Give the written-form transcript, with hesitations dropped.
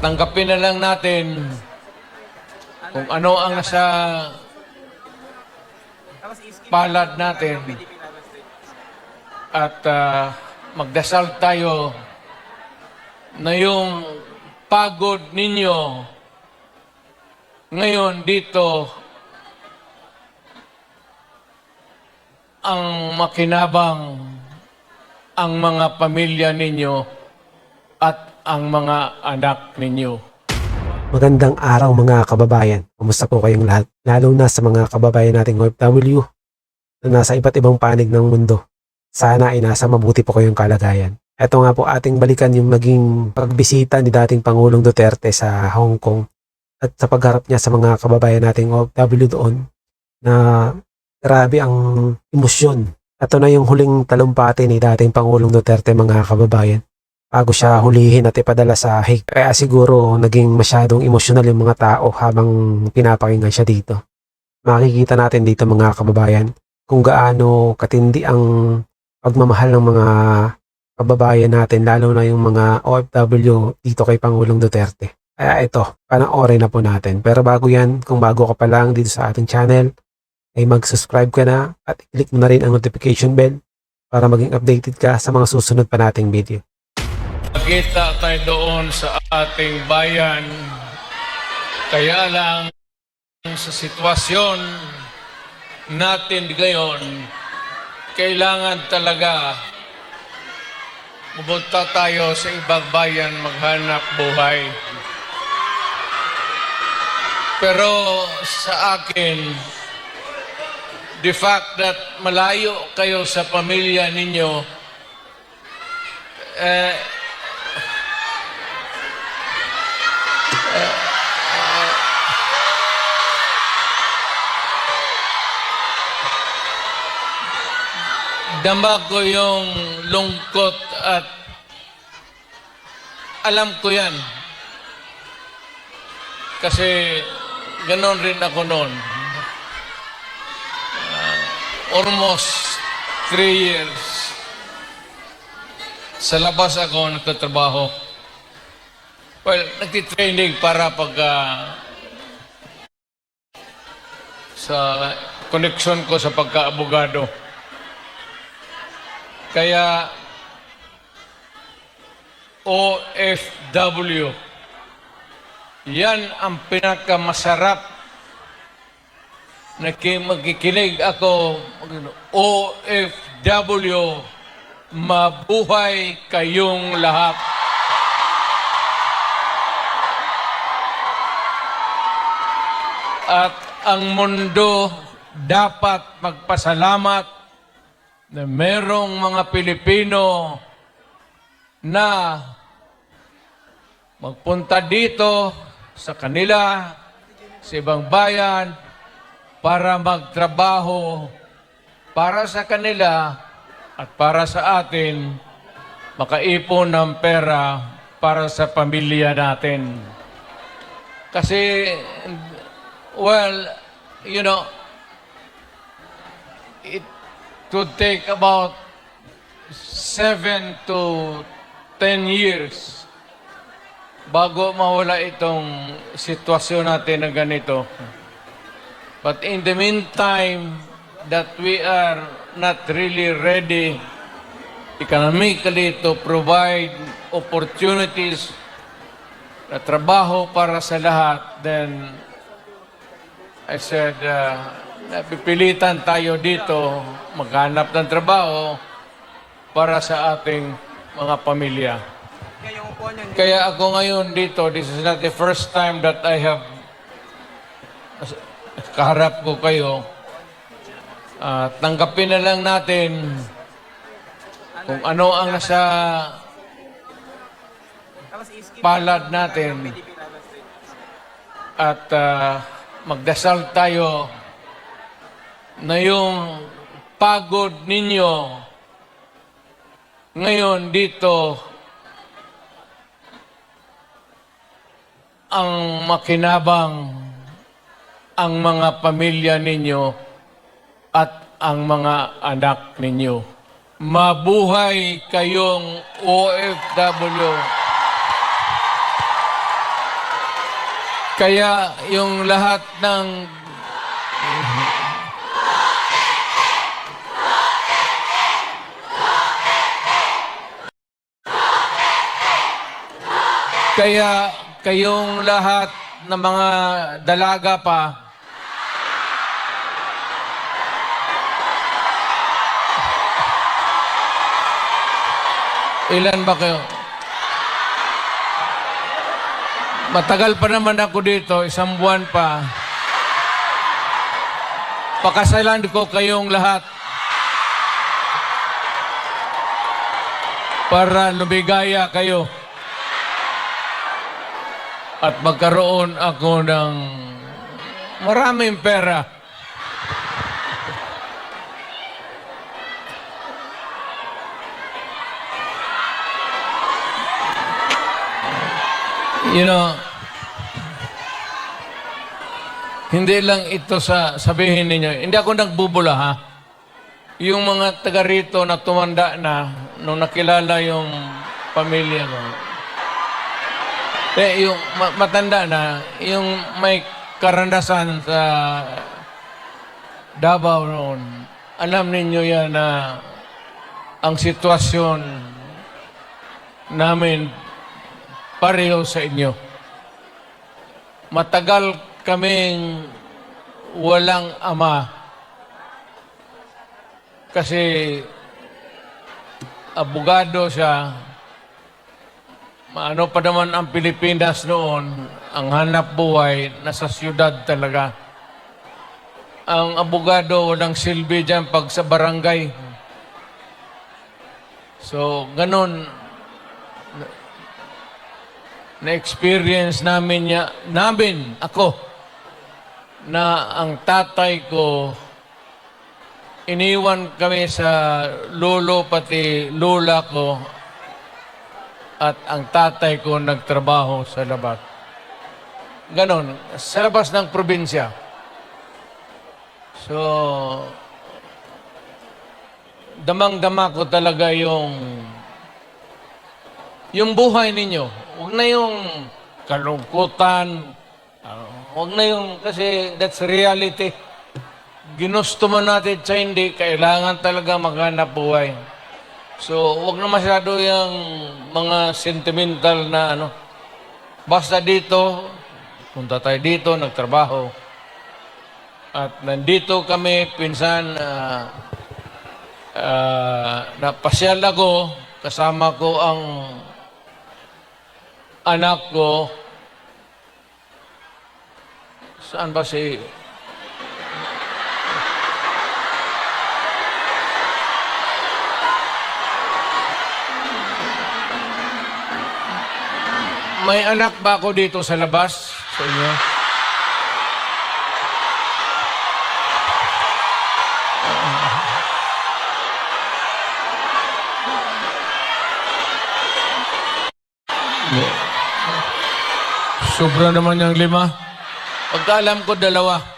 Tanggapin na lang natin kung ano ang nasa palad natin at magdasal tayo na yung pagod ninyo ngayon dito ang makinabang ang mga pamilya ninyo at ang mga anak ninyo. Magandang araw mga kababayan. Kumusta po kayong lahat? Lalo na sa mga kababayan nating OFW na nasa iba't ibang panig ng mundo. Sana ay nasa mabuti po kayong kalagayan. Ito nga po ating balikan yung naging pagbisita ni dating Pangulong Duterte sa Hong Kong at sa pagharap niya sa mga kababayan nating OFW doon na grabe ang emosyon. Ito na yung huling talumpati ni dating Pangulong Duterte mga kababayan bago siya hulihin at ipadala sa Hague. Kaya siguro naging masyadong emosyonal yung mga tao habang pinapakinggan siya dito. Makikita natin dito mga kababayan kung gaano katindi ang pagmamahal ng mga kababayan natin, lalo na yung mga OFW dito kay Pangulong Duterte. Kaya ito, panoorin na po natin. Pero bago yan, kung bago ka pa lang dito sa ating channel, ay mag-subscribe ka na at i-click mo na rin ang notification bell para maging updated ka sa mga susunod pa nating video. Nakita tayo doon sa ating bayan, kaya lang sa sitwasyon natin ngayon, kailangan talaga pumunta tayo sa ibang bayan maghanap buhay. Pero sa akin, the fact that malayo kayo sa pamilya ninyo, dama ko yung lungkot at alam ko yan. Kasi ganon rin ako noon. Almost 3 years. Sa labas ako nagtatrabaho. Well, nagtitraining para pag sa connection ko sa pagka-abogado. Kaya OFW, yan ang pinakamasarap na magkikinig ako. OFW, mabuhay kayong lahat. At ang mundo dapat magpasalamat na merong mga Pilipino na magpunta dito sa kanila, sa ibang bayan, para magtrabaho para sa kanila at para sa atin, makaipon ng pera para sa pamilya natin. Kasi, well, you know, it would take about 7 to 10 years bago mawala itong sitwasyon natin na ganito. But in the meantime, that we are not really ready economically to provide opportunities na trabaho para sa lahat, then I said, napipilitan tayo dito maghanap ng trabaho para sa ating mga pamilya. Kaya ako ngayon dito, this is not the first time that I have kaharap ko kayo. Tanggapin na lang natin kung ano ang nasa palad natin at magdasal tayo na yung pagod ninyo ngayon dito ang makinabang ang mga pamilya ninyo at ang mga anak ninyo. Mabuhay kayong OFW. Kaya yung lahat ng Kaya kayong lahat ng mga dalaga pa, ilan ba kayo? Matagal pa naman ako dito, 1 buwan pa. Pakasalan ko kayong lahat para lumigaya kayo. At magkaroon ako ng maraming pera. You know, hindi lang ito sabihin ninyo. Hindi ako nagbubula, ha? Yung mga taga rito na tumanda na nung nakilala yung pamilya ko. Yung matanda na, yung may karanasan sa Davao noon, alam ninyo yan na ang sitwasyon namin pareho sa inyo. Matagal kaming walang ama kasi abogado siya. Ano pa naman ang Pilipinas noon, ang hanap buhay, nasa siyudad talaga. Ang abogado, walang silbi dyan pag sa barangay. So, ganun, na-experience namin ako, na ang tatay ko, iniwan kami sa lolo pati lola ko, at ang tatay ko nagtrabaho sa labas. Ganon, sa labas ng probinsya. So, damang-dama ko talaga yung buhay ninyo. Huwag na yung kalungkutan. Huwag na yung, kasi that's reality. Ginusto mo natin sa hindi, kailangan talaga maghanap buhay. So, huwag na masyado yung mga sentimental na ano. Basta dito, punta tayo dito, nagtrabaho. At nandito kami, pinsan, napasyal ako, kasama ko ang anak ko. Saan ba si... May anak ba ako dito sa labas sa inyo? Sobra naman yung 5. Pagkaalam ko 2.